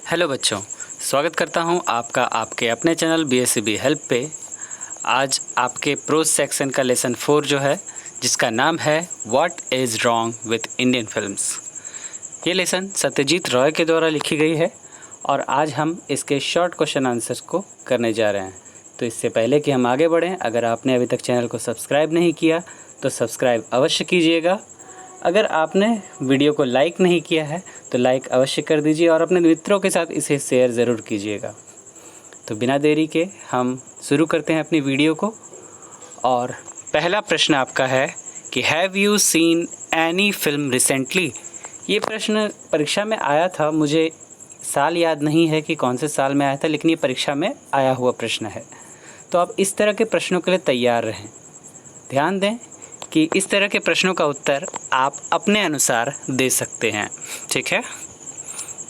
Hello बच्चों, स्वागत करता हूं आपका आपके अपने चैनल BSCB हेल्प पे। आज आपके प्रोज सेक्शन का लेसन 4 जो है, जिसका नाम है what is wrong with Indian films. ये लेसन सत्यजीत रॉय के द्वारा लिखी गई है और आज हम इसके शॉर्ट क्वेश्चन आंसर्स को करने जा रहे हैं। तो इससे पहले कि हम आगे बढ़ें, अगर आपने अभी तक चैनल को सब्सक्राइब नहीं किया तो सब्सक्राइब अवश्य कीजिएगा। अगर आपने वीडियो को लाइक नहीं किया है तो लाइक अवश्य कर दीजिए और अपने मित्रों के साथ इसे शेयर ज़रूर कीजिएगा। तो बिना देरी के हम शुरू करते हैं अपनी वीडियो को। और पहला प्रश्न आपका है कि have you seen any film recently. ये प्रश्न परीक्षा में आया था, मुझे साल याद नहीं है कि कौन से साल में आया था, लेकिन ये परीक्षा में आया हुआ प्रश्न है। तो आप इस तरह के प्रश्नों के लिए तैयार रहें। ध्यान दें कि इस तरह के प्रश्नों का उत्तर आप अपने अनुसार दे सकते हैं, ठीक है।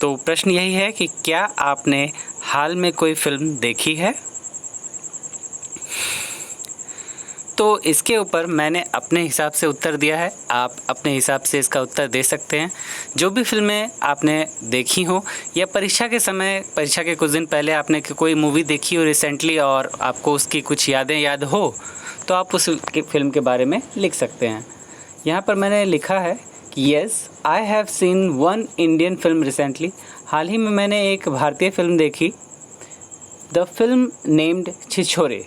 तो प्रश्न यही है कि क्या आपने हाल में कोई फिल्म देखी है। तो इसके ऊपर मैंने अपने हिसाब से उत्तर दिया है, आप अपने हिसाब से इसका उत्तर दे सकते हैं। जो भी फिल्में आपने देखी हो या परीक्षा के समय, परीक्षा के कुछ दिन पहले आपने कोई मूवी देखी हो रिसेंटली और आपको उसकी कुछ यादें याद हो, तो आप उस फिल्म के बारे में लिख सकते हैं। यहाँ पर मैंने लिखा है कि yes I have seen one Indian film recently. हाल ही में मैंने एक भारतीय फिल्म देखी, द फिल्म नेम्ड छिछोरे।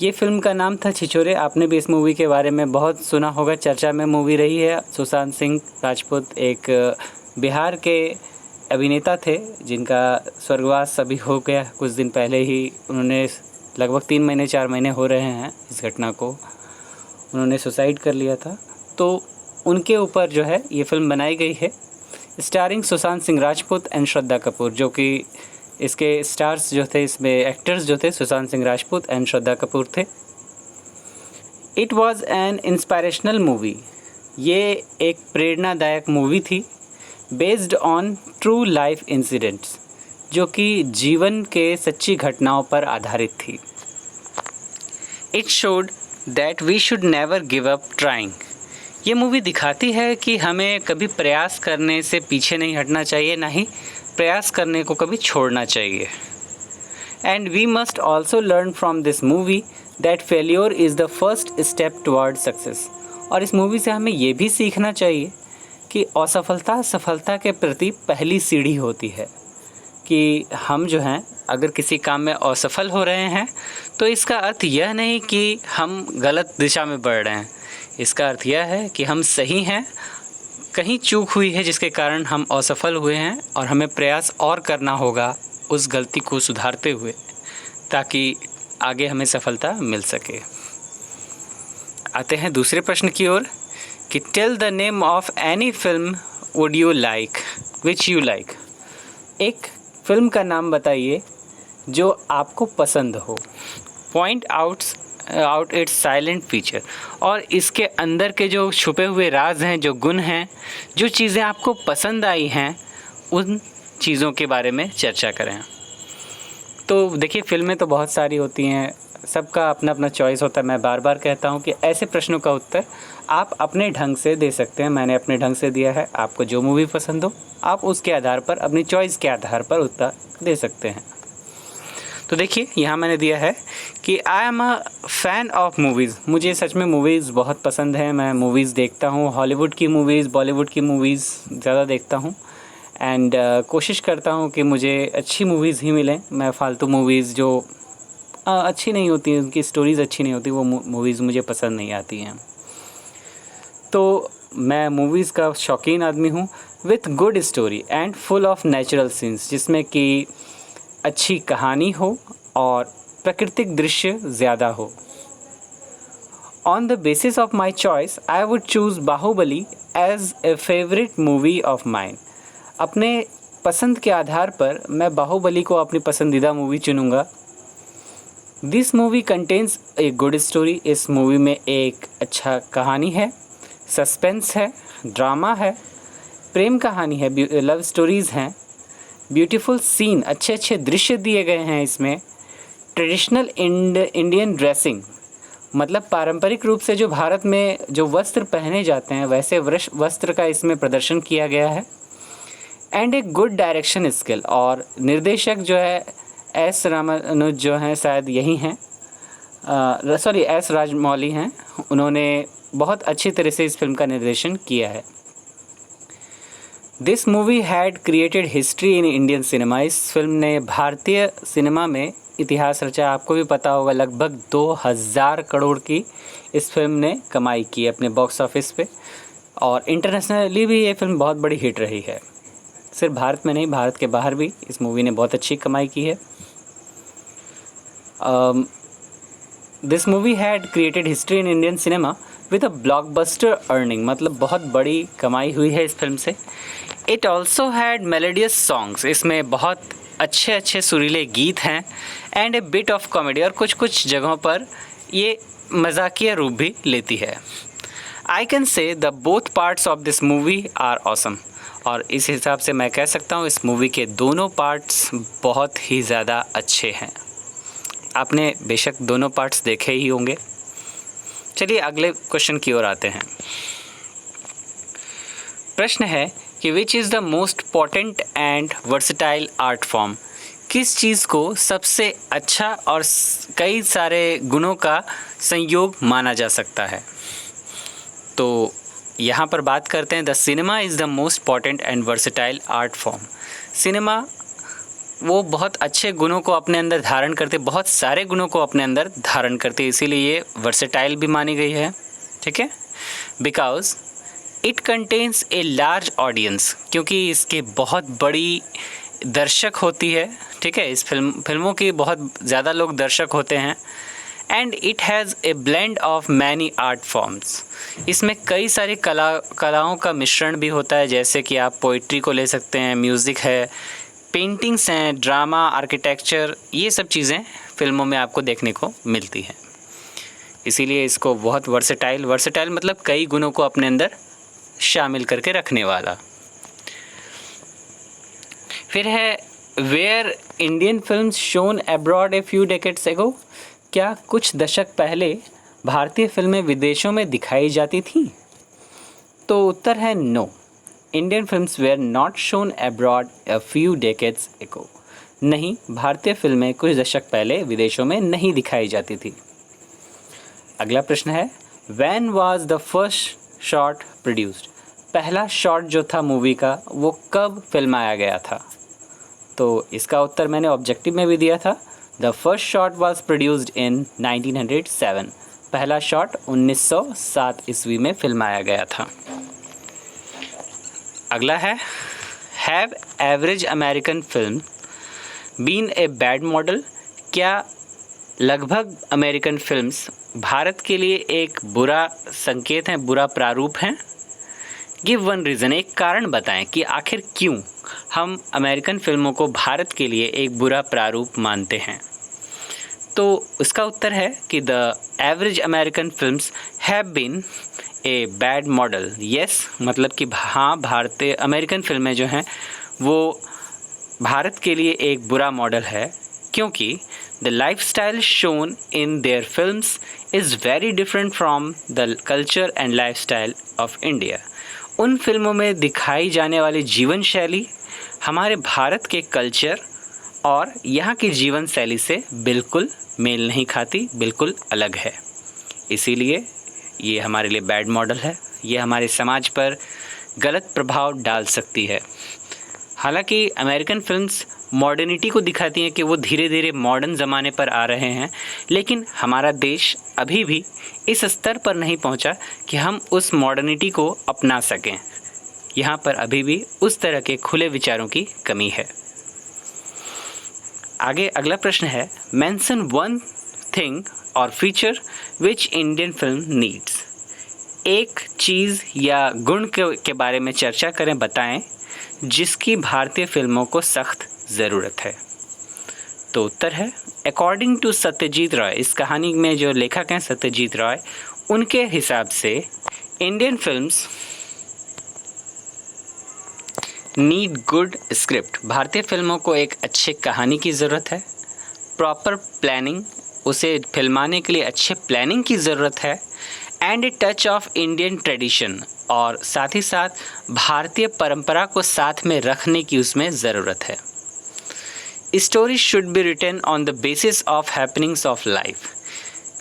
ये फिल्म का नाम था छिछोरे। आपने भी इस मूवी के बारे में बहुत सुना होगा, चर्चा में मूवी रही है। सुशांत सिंह राजपूत एक बिहार के अभिनेता थे जिनका स्वर्गवास अभी हो गया कुछ दिन पहले ही। उन्होंने लगभग 3 महीने 4 महीने हो रहे हैं इस घटना को, उन्होंने सुसाइड कर लिया था। तो उनके ऊपर जो है ये फिल्म बनाई गई है, स्टारिंग सुशांत सिंह राजपूत एंड श्रद्धा कपूर, जो कि इसके स्टार्स जो थे, इसमें एक्टर्स जो थे सुशांत सिंह राजपूत एंड श्रद्धा कपूर थे। It was an inspirational movie. ये एक प्रेरणादायक मूवी थी, based on true life incidents, जो कि जीवन के सच्ची घटनाओं पर आधारित थी। It showed that we should never give up trying. ये मूवी दिखाती है कि हमें कभी प्रयास करने से पीछे नहीं हटना चाहिए, ना ही प्रयास करने को कभी छोड़ना चाहिए। And we must also learn from this movie that failure is the first step toward success. और इस मूवी से हमें ये भी सीखना चाहिए कि असफलता सफलता के प्रति पहली सीढ़ी होती है। कि हम जो हैं, अगर किसी काम में असफल हो रहे हैं तो इसका अर्थ यह नहीं कि हम गलत दिशा में बढ़ रहे हैं। इसका अर्थ यह है कि हम सही हैं, कहीं चूक हुई है जिसके कारण हम असफल हुए हैं और हमें प्रयास और करना होगा उस गलती को सुधारते हुए, ताकि आगे हमें सफलता मिल सके। आते हैं दूसरे प्रश्न की ओर कि tell the name of any film would you like which you like. एक फिल्म का नाम बताइए जो आपको पसंद हो। Point out it's silent feature. और इसके अंदर के जो छुपे हुए राज हैं, जो गुण हैं, जो चीज़ें आपको पसंद आई हैं, उन चीज़ों के बारे में चर्चा करें। तो देखिए, फिल्में तो बहुत सारी होती हैं, सबका अपना अपना चॉइस होता है। मैं बार बार कहता हूँ कि ऐसे प्रश्नों का उत्तर आप अपने ढंग से दे सकते हैं। मैंने अपने ढंग से दिया है। आपको जो मूवी पसंद हो, आप उसके आधार पर, अपनी चॉइस के आधार पर उत्तर दे सकते हैं। तो देखिए, यहाँ मैंने दिया है कि I am a fan of movies. मुझे सच में मूवीज़ बहुत पसंद है। मैं मूवीज़ देखता हूँ, हॉलीवुड की मूवीज़, बॉलीवुड की मूवीज़ ज़्यादा देखता हूँ। एंड कोशिश करता हूँ कि मुझे अच्छी मूवीज़ ही मिलें। मैं फालतू मूवीज़ जो अच्छी नहीं होती, उनकी स्टोरीज़ अच्छी नहीं होती, वो मूवीज़ मुझे पसंद नहीं आती हैं। तो मैं मूवीज़ का शौकीन आदमी हूँ, with good story and full of natural scenes, जिसमें कि अच्छी कहानी हो और प्राकृतिक दृश्य ज़्यादा हो। On the basis of my choice I would choose Baahubali as a favourite movie of mine. अपने पसंद के आधार पर मैं बाहुबली को अपनी पसंदीदा मूवी चुनूँगा। This movie contains a good story. इस मूवी में एक अच्छा कहानी है, सस्पेंस है, ड्रामा है, प्रेम कहानी है, लव स्टोरीज़ हैं, ब्यूटीफुल सीन, अच्छे अच्छे दृश्य दिए गए हैं इसमें। ट्रेडिशनल इंडियन ड्रेसिंग, मतलब पारंपरिक रूप से जो भारत में जो वस्त्र पहने जाते हैं, वैसे वस्त्र का इसमें प्रदर्शन किया गया है। And a good direction skill. और निर्देशक जो है एस रामानुज जो हैं, शायद यही हैं, सॉरी एस राजमौली हैं। उन्होंने बहुत अच्छी तरह से इस फिल्म का निर्देशन किया है। This movie had created history in Indian cinema. इस फिल्म ने भारतीय सिनेमा में इतिहास रचा। आपको भी पता होगा, लगभग 2000 करोड़ की इस फिल्म ने कमाई की अपने बॉक्स ऑफिस पे, और इंटरनेशनली भी ये फिल्म बहुत बड़ी हिट रही है। सिर्फ भारत में नहीं, भारत के बाहर भी इस मूवी ने बहुत अच्छी कमाई की है। This movie had created history in Indian cinema with a blockbuster earning, मतलब बहुत बड़ी कमाई हुई है इस फिल्म से। It also had melodious songs, इसमें बहुत अच्छे अच्छे सुरीले गीत हैं। And A bit of comedy, और कुछ कुछ जगहों पर ये मजाकिया रूप भी लेती है। I can say the both parts of this movie are awesome, और इस हिसाब से मैं कह सकता हूँ इस मूवी के दोनों पार्ट्स बहुत ही ज़्यादा अच्छे हैं। आपने बेशक दोनों पार्ट्स देखे ही होंगे। चलिए अगले क्वेश्चन की ओर आते हैं। प्रश्न है कि which is the most potent and versatile art form. किस चीज़ को सबसे अच्छा और कई सारे गुणों का संयोग माना जा सकता है। तो यहाँ पर बात करते हैं the cinema is the most potent and versatile art form. Cinema वो बहुत अच्छे गुणों को अपने अंदर धारण करते, बहुत सारे गुणों को अपने अंदर धारण करते, इसीलिए ये वर्सेटाइल भी मानी गई है। ठीक है, because it contains a large audience, क्योंकि इसके बहुत बड़ी दर्शक होती है। ठीक है, इस फिल्मों की बहुत ज़्यादा लोग दर्शक होते हैं। And it has a blend of many art forms, इसमें कई सारी कलाओं का मिश्रण भी होता है, जैसे कि आप पोइट्री को ले सकते हैं, म्यूज़िक है, पेंटिंग्स हैं, ड्रामा, आर्किटेक्चर, ये सब चीज़ें फिल्मों में आपको देखने को मिलती हैं। इसीलिए इसको बहुत वर्सेटाइल मतलब कई गुणों को अपने अंदर शामिल करके रखने वाला। फिर है were Indian films shown abroad a few decades ago. क्या कुछ दशक पहले भारतीय फिल्में विदेशों में दिखाई जाती थीं? तो उत्तर है no, Indian films were not shown abroad a few decades ago. नहीं, भारतीय फिल्में कुछ दशक पहले विदेशों में नहीं दिखाई जाती थी। अगला प्रश्न है when was the first shot produced. पहला शॉट जो था मूवी का वो कब फिल्माया गया था? तो इसका उत्तर मैंने ऑब्जेक्टिव में भी दिया था। The first shot was produced in 1907। पहला शॉट 1907 ईस्वी में फिल्माया गया था। अगला है have average American film been a bad model. क्या लगभग अमेरिकन फिल्म्स भारत के लिए एक बुरा संकेत हैं, बुरा प्रारूप हैं? गिव वन रीज़न, एक कारण बताएं कि आखिर क्यों हम अमेरिकन फिल्मों को भारत के लिए एक बुरा प्रारूप मानते हैं। तो इसका उत्तर है कि the average American films have been a bad model. Yes, मतलब कि हाँ, भारतीय अमेरिकन फिल्में जो हैं वो भारत के लिए एक बुरा मॉडल है, क्योंकि the lifestyle shown in their films is very different from the culture and lifestyle of India. उन फिल्मों में दिखाई जाने वाली जीवन शैली हमारे भारत के कल्चर और यहाँ की जीवन शैली से बिल्कुल मेल नहीं खाती, बिल्कुल अलग है। इसीलिए ये हमारे लिए बैड मॉडल है, ये हमारे समाज पर गलत प्रभाव डाल सकती है। हालांकि अमेरिकन फिल्म्स मॉडर्निटी को दिखाती हैं कि वो धीरे धीरे मॉडर्न ज़माने पर आ रहे हैं, लेकिन हमारा देश अभी भी इस स्तर पर नहीं पहुंचा कि हम उस मॉडर्निटी को अपना सकें। यहाँ पर अभी भी उस तरह के खुले विचारों की कमी है। आगे अगला प्रश्न है मेंशन वन थिंग और feature which Indian film needs. एक चीज़ या गुण के बारे में चर्चा करें, बताएं जिसकी भारतीय फिल्मों को सख्त ज़रूरत है। तो उत्तर है अकॉर्डिंग टू सत्यजीत रॉय। इस कहानी में जो लेखक हैं सत्यजीत रॉय, उनके हिसाब से Indian films need good script. भारतीय फिल्मों को एक अच्छे कहानी की ज़रूरत है, प्रॉपर प्लानिंग, उसे फिल्माने के लिए अच्छे प्लानिंग की ज़रूरत है, and a touch of Indian tradition, और साथ ही साथ भारतीय परंपरा को साथ में रखने की उसमें ज़रूरत है। Story should be written on the basis of happenings of life.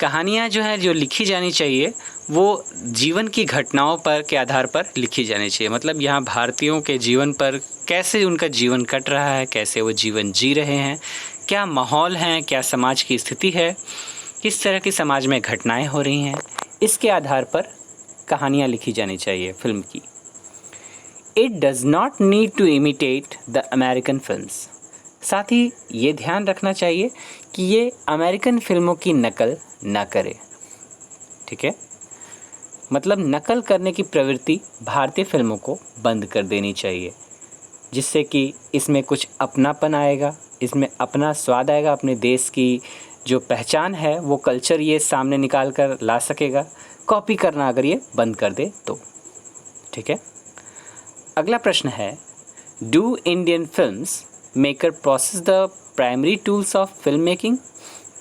कहानियाँ जो हैं जो लिखी जानी चाहिए वो जीवन की घटनाओं पर के आधार पर लिखी जानी चाहिए। मतलब यहाँ भारतीयों के जीवन पर कैसे उनका जीवन कट रहा है, कैसे वो जीवन जी रहे हैं, क्या माहौल हैं, क्या समाज की स्थिति है, किस तरह की समाज में घटनाएं हो रही हैं, इसके आधार पर कहानियाँ लिखी जानी चाहिए फिल्म की। It does not need to imitate the American films. साथ ही ये ध्यान रखना चाहिए कि ये अमेरिकन फिल्मों की नकल ना करे। ठीक है, मतलब नकल करने की प्रवृत्ति भारतीय फिल्मों को बंद कर देनी चाहिए, जिससे कि इसमें कुछ अपनापन आएगा, इसमें अपना स्वाद आएगा, अपने देश की जो पहचान है वो कल्चर ये सामने निकाल कर ला सकेगा। कॉपी करना अगर ये बंद कर दे तो। ठीक है, अगला प्रश्न है, do Indian films maker process the primary tools of film making.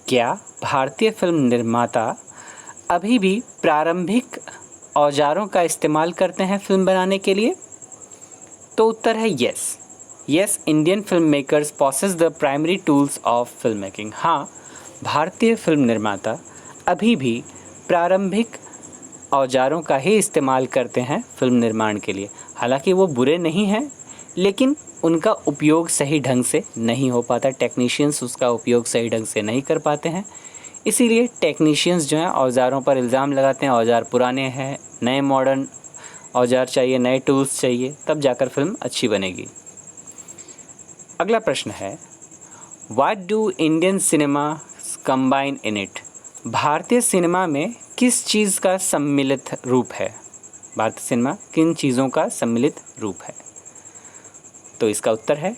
क्या भारतीय फिल्म निर्माता अभी भी प्रारंभिक औजारों का इस्तेमाल करते हैं फिल्म बनाने के लिए? तो उत्तर है yes, Indian film makers process the primary tools of film making. हाँ, भारतीय फिल्म निर्माता अभी भी प्रारंभिक औजारों का ही इस्तेमाल करते हैं फिल्म निर्माण के लिए। हालांकि वो बुरे नहीं हैं, लेकिन उनका उपयोग सही ढंग से नहीं हो पाता, टेक्नीशियंस उसका उपयोग सही ढंग से नहीं कर पाते हैं। इसीलिए टेक्नीशियंस जो हैं औज़ारों पर इल्ज़ाम लगाते हैं, औज़ार पुराने हैं, नए मॉडर्न औज़ार चाहिए, नए टूल्स चाहिए, तब जाकर फिल्म अच्छी बनेगी। अगला प्रश्न है, what do Indian cinema combine in it. भारतीय सिनेमा में किस चीज़ का सम्मिलित रूप है? भारतीय सिनेमा किन चीज़ों का सम्मिलित रूप है? तो इसका उत्तर है,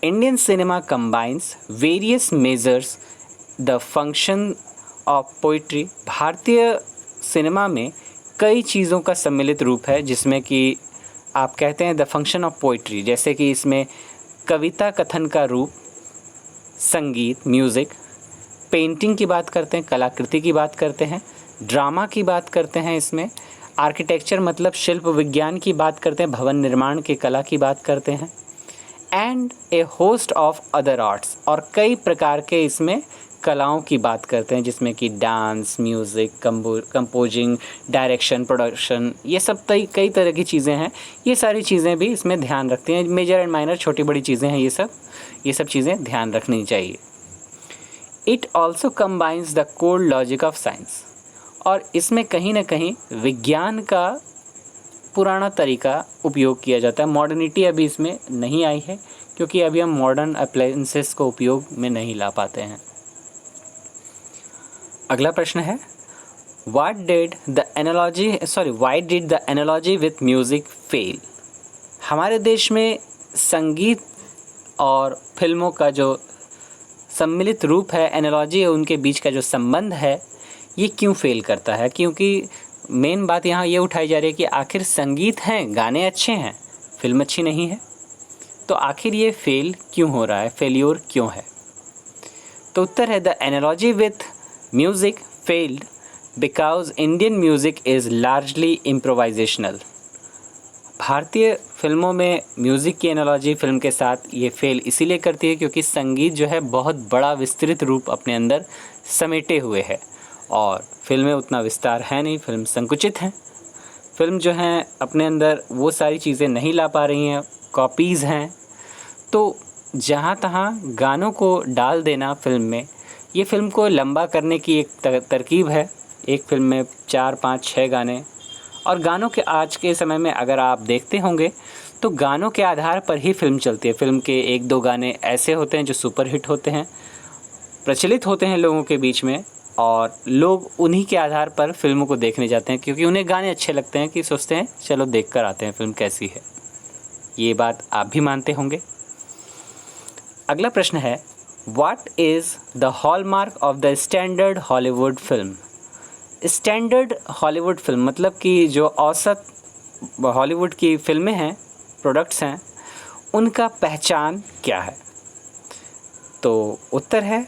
Indian cinema combines various measures the function of poetry. भारतीय सिनेमा में कई चीज़ों का सम्मिलित रूप है, जिसमें कि आप कहते हैं द फंक्शन ऑफ पोइट्री, जैसे कि इसमें कविता कथन का रूप, संगीत म्यूज़िक, पेंटिंग की बात करते हैं, कलाकृति की बात करते हैं, ड्रामा की बात करते हैं, इसमें आर्किटेक्चर मतलब शिल्प विज्ञान की बात करते हैं, भवन निर्माण की कला की बात करते हैं, and A host of other arts, और कई प्रकार के इसमें कलाओं की बात करते हैं, जिसमें कि dance, music, composing, direction, production, ये सब कई तरह की चीज़ें हैं। ये सारी चीज़ें भी इसमें ध्यान रखती हैं। मेजर एंड माइनर छोटी बड़ी चीज़ें हैं, ये सब चीज़ें ध्यान रखनी चाहिए। It also combines the core logic of science, और इसमें कहीं ना कहीं विज्ञान का पुराना तरीका उपयोग किया जाता है। मॉडर्निटी अभी इसमें नहीं आई है, क्योंकि अभी हम मॉडर्न अप्लायंसेस को उपयोग में नहीं ला पाते हैं। अगला प्रश्न है, why did the analogy with music fail. हमारे देश में संगीत और फिल्मों का जो सम्मिलित रूप है, एनालॉजी है, उनके बीच का जो संबंध है, ये क्यों फेल करता है? क्योंकि मेन बात यहाँ ये उठाई जा रही है कि आखिर संगीत हैं, गाने अच्छे हैं, फिल्म अच्छी नहीं है, तो आखिर ये फेल क्यों हो रहा है, फेल्योर क्यों है? तो उत्तर है, the analogy with music failed because Indian music is largely improvisational. भारतीय फिल्मों में म्यूज़िक की एनालॉजी फिल्म के साथ ये फेल इसीलिए करती है क्योंकि संगीत जो है बहुत बड़ा विस्तृत रूप अपने अंदर समेटे हुए है, और फिल्में उतना विस्तार है नहीं, फिल्म संकुचित हैं। फिल्म जो हैं अपने अंदर वो सारी चीज़ें नहीं ला पा रही हैं, कॉपीज़ हैं। तो जहाँ तहाँ गानों को डाल देना फिल्म में, ये फिल्म को लंबा करने की एक तरकीब है। एक फिल्म में 4, 5, 6 गाने, और गानों के आज के समय में अगर आप देखते होंगे तो गानों के आधार पर ही फिल्म चलती है। फिल्म के 1-2 गाने ऐसे होते हैं जो सुपर हिट होते हैं, प्रचलित होते हैं लोगों के बीच में, और लोग उन्हीं के आधार पर फिल्मों को देखने जाते हैं, क्योंकि उन्हें गाने अच्छे लगते हैं कि सोचते हैं चलो देख कर आते हैं फिल्म कैसी है। ये बात आप भी मानते होंगे। अगला प्रश्न है, what is the hallmark of the standard Hollywood film. Standard Hollywood film मतलब कि जो औसत हॉलीवुड की फिल्में हैं, प्रोडक्ट्स हैं, उनका पहचान क्या है? तो उत्तर है,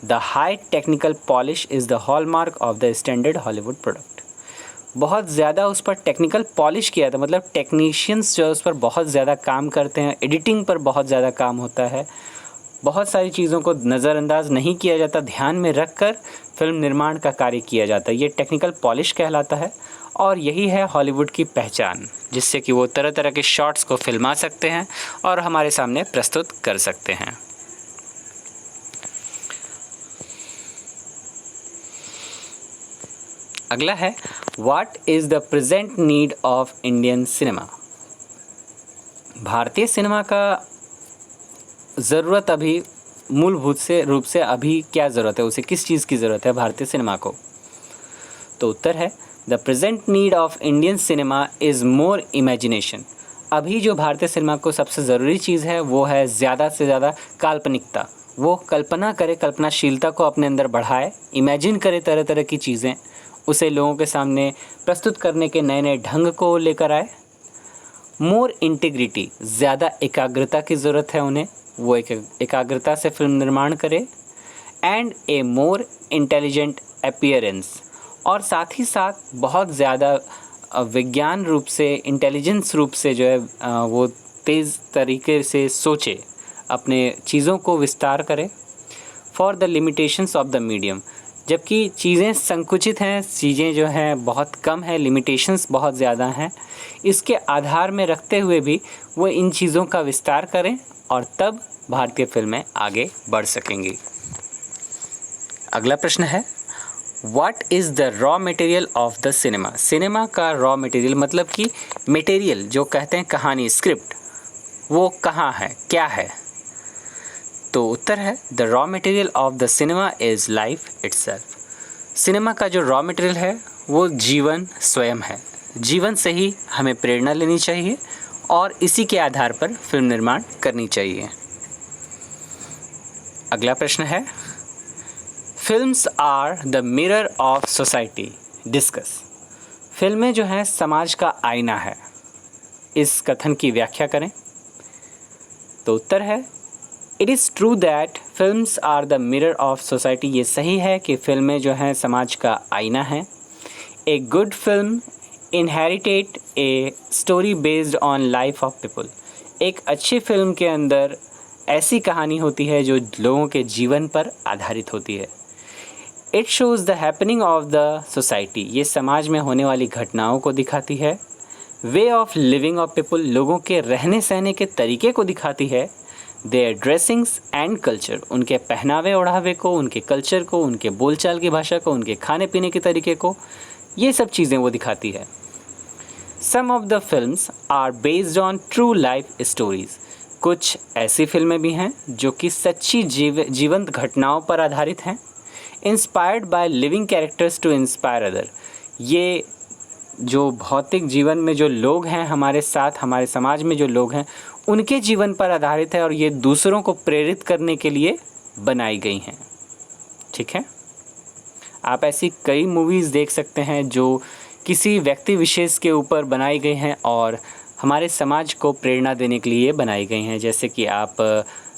the high technical polish is the hallmark of the standard Hollywood product. बहुत ज़्यादा उस पर टेक्निकल पॉलिश किया था, मतलब टेक्नीशियंस जो है उस पर बहुत ज़्यादा काम करते हैं, एडिटिंग पर बहुत ज़्यादा काम होता है, बहुत सारी चीज़ों को नज़रअंदाज नहीं किया जाता, ध्यान में रख कर फिल्म निर्माण का कार्य किया जाता है। ये टेक्निकल पॉलिश कहलाता है और यही है हॉलीवुड की पहचान, जिससे कि वो तरह तरह के शॉट्स को फिल्मा सकते हैं और हमारे सामने प्रस्तुत कर सकते हैं। अगला है what is the present need of Indian cinema. भारतीय सिनेमा का ज़रूरत अभी मूलभूत से रूप से अभी क्या ज़रूरत है, उसे किस चीज़ की ज़रूरत है भारतीय सिनेमा को? तो उत्तर है the present need of Indian cinema is more imagination. अभी जो भारतीय सिनेमा को सबसे ज़रूरी चीज़ है वो है ज़्यादा से ज़्यादा काल्पनिकता। वो कल्पना करे, कल्पनाशीलता को अपने अंदर बढ़ाए, इमेजिन करे तरह तरह की चीज़ें, उसे लोगों के सामने प्रस्तुत करने के नए नए ढंग को लेकर आए। मोर इंटीग्रिटी, ज़्यादा एकाग्रता की ज़रूरत है उन्हें, वो एकाग्रता से फिल्म निर्माण करे। And A more intelligent appearance, और साथ ही साथ बहुत ज़्यादा विज्ञान रूप से, इंटेलिजेंस रूप से जो है वो तेज़ तरीके से सोचे, अपने चीज़ों को विस्तार करे। For the limitations of the medium, जबकि चीज़ें संकुचित हैं, चीज़ें जो हैं बहुत कम हैं, लिमिटेशंस बहुत ज़्यादा हैं, इसके आधार में रखते हुए भी वो इन चीज़ों का विस्तार करें और तब भारतीय फिल्में आगे बढ़ सकेंगी। अगला प्रश्न है what is the raw material of the cinema. Cinema का रॉ मटेरियल मतलब कि मटेरियल जो कहते हैं कहानी, स्क्रिप्ट, वो कहाँ है, क्या है? तो उत्तर है the raw material of the cinema is life itself. Cinema का जो रॉ मटेरियल है वो जीवन स्वयं है। जीवन से ही हमें प्रेरणा लेनी चाहिए और इसी के आधार पर फिल्म निर्माण करनी चाहिए। अगला प्रश्न है films are the mirror of society, discuss. फिल्में जो हैं समाज का आईना है, इस कथन की व्याख्या करें। तो उत्तर है it is true that films are the mirror of society. ये सही है कि फिल्में जो हैं समाज का आईना है। A good film inherited a story based on life of people. एक अच्छी फिल्म के अंदर ऐसी कहानी होती है जो लोगों के जीवन पर आधारित होती है। It shows the happening of the society, ये समाज में होने वाली घटनाओं को दिखाती है। Way of living of people, लोगों के रहने सहने के तरीके को दिखाती है। देयर ड्रेसिंग्स एंड कल्चर, उनके पहनावे ओढ़ावे को, उनके कल्चर को, उनके बोलचाल की भाषा को, उनके खाने पीने के तरीके को, ये सब चीज़ें वो दिखाती है। Some of the films are based on true life stories. कुछ ऐसी फिल्में भी हैं जो कि सच्ची जीवंत घटनाओं पर आधारित हैं। Inspired by living characters to inspire other, ये जो भौतिक जीवन में जो लोग हैं हमारे साथ, हमारे समाज में जो लोग हैं, उनके जीवन पर आधारित है और ये दूसरों को प्रेरित करने के लिए बनाई गई हैं। ठीक है, आप ऐसी कई मूवीज़ देख सकते हैं जो किसी व्यक्ति विशेष के ऊपर बनाई गई हैं और हमारे समाज को प्रेरणा देने के लिए बनाई गई हैं। जैसे कि आप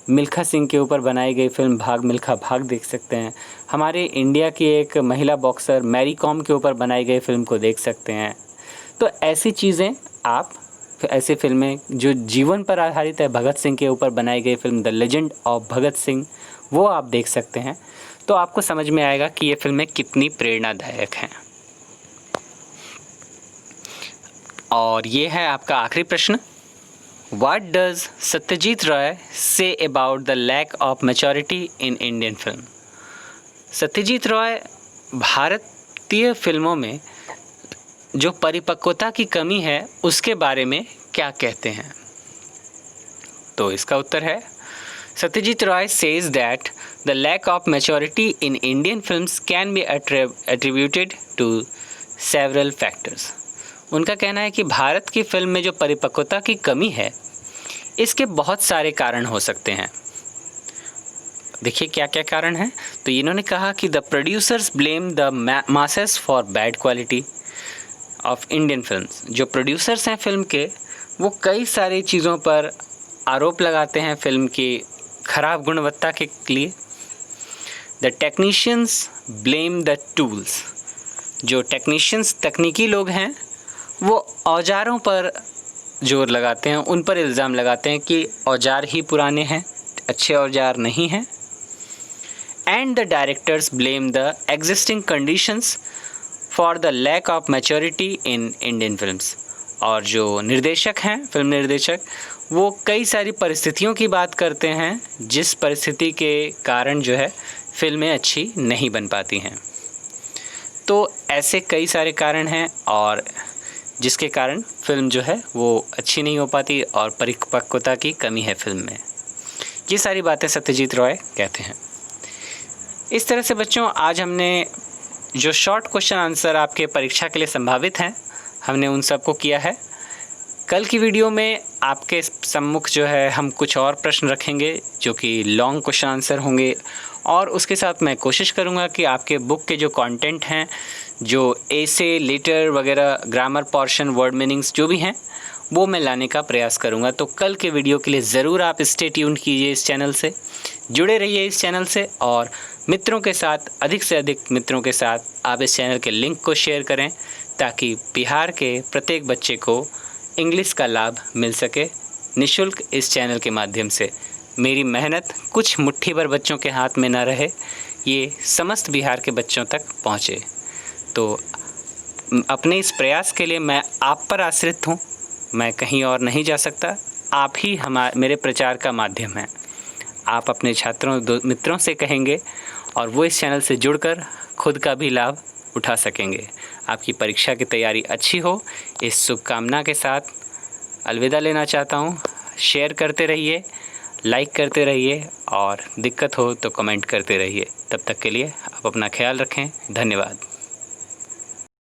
मिल्खा सिंह के ऊपर बनाई गई फिल्म भाग मिल्खा भाग देख सकते हैं। हमारे इंडिया की एक महिला बॉक्सर मैरी कॉम के ऊपर बनाई गई फिल्म को देख सकते हैं। तो ऐसी चीज़ें आप, ऐसी फिल्में जो जीवन पर आधारित है, भगत सिंह के ऊपर बनाई गई film the legend of Bhagat Singh, वो आप देख सकते हैं। तो आपको समझ में आएगा कि ये फिल्में कितनी प्रेरणादायक हैं। और ये है आपका आखिरी प्रश्न, What does Satyajit Roy say about the lack of maturity in Indian film? Satyajit Roy भारतीय फिल्मों में जो परिपक्वता की कमी है उसके बारे में क्या कहते हैं? तो इसका उत्तर है Satyajit Roy says that the lack of maturity in Indian films can be attributed to several factors. उनका कहना है कि भारत की फिल्म में जो परिपक्वता की कमी है इसके बहुत सारे कारण हो सकते हैं। देखिए क्या क्या कारण हैं। तो इन्होंने कहा कि the producers blame the masses for bad quality of Indian films. जो प्रोड्यूसर्स हैं फिल्म के, वो कई सारी चीज़ों पर आरोप लगाते हैं फिल्म की खराब गुणवत्ता के लिए। The technicians blame the tools. जो टेक्नीशियंस तकनीकी लोग हैं वो औजारों पर जोर लगाते हैं, उन पर इल्ज़ाम लगाते हैं कि औजार ही पुराने हैं, अच्छे औजार नहीं हैं। And the directors blame the existing conditions for the lack of maturity in Indian films. और जो निर्देशक हैं, फिल्म निर्देशक, वो कई सारी परिस्थितियों की बात करते हैं जिस परिस्थिति के कारण जो है फिल्में अच्छी नहीं बन पाती हैं। तो ऐसे कई सारे कारण हैं और जिसके कारण फ़िल्म जो है वो अच्छी नहीं हो पाती और परिपक्वता की कमी है फ़िल्म में। ये सारी बातें सत्यजीत रॉय कहते हैं। इस तरह से बच्चों, आज हमने जो शॉर्ट क्वेश्चन आंसर आपके परीक्षा के लिए संभावित हैं, हमने उन सबको किया है। कल की वीडियो में आपके सम्मुख जो है हम कुछ और प्रश्न रखेंगे जो कि लॉन्ग क्वेश्चन आंसर होंगे, और उसके साथ मैं कोशिश करूँगा कि आपके बुक के जो कंटेंट हैं, जो एसे, लेटर वगैरह, ग्रामर पोर्शन, वर्ड मीनिंग्स जो भी हैं, वो मैं लाने का प्रयास करूँगा। तो कल के वीडियो के लिए ज़रूर आप स्टे ट्यून कीजिए, इस चैनल से जुड़े रहिए इस चैनल से, और मित्रों के साथ, अधिक से अधिक मित्रों के साथ आप इस चैनल के लिंक को शेयर करें ताकि बिहार के प्रत्येक बच्चे को इंग्लिश का लाभ मिल सके निःशुल्क इस चैनल के माध्यम से। मेरी मेहनत कुछ मुट्ठी भर बच्चों के हाथ में ना रहे, ये समस्त बिहार के बच्चों तक पहुँचे। तो अपने इस प्रयास के लिए मैं आप पर आश्रित हूँ, मैं कहीं और नहीं जा सकता। आप ही मेरे प्रचार का माध्यम हैं। आप अपने छात्रों, मित्रों से कहेंगे और वो इस चैनल से जुड़कर खुद का भी लाभ उठा सकेंगे। आपकी परीक्षा की तैयारी अच्छी हो, इस शुभकामना के साथ अलविदा लेना चाहता हूँ। शेयर करते रहिए, लाइक करते रहिए, और दिक्कत हो तो कमेंट करते रहिए। तब तक के लिए आप अपना ख्याल रखें। धन्यवाद।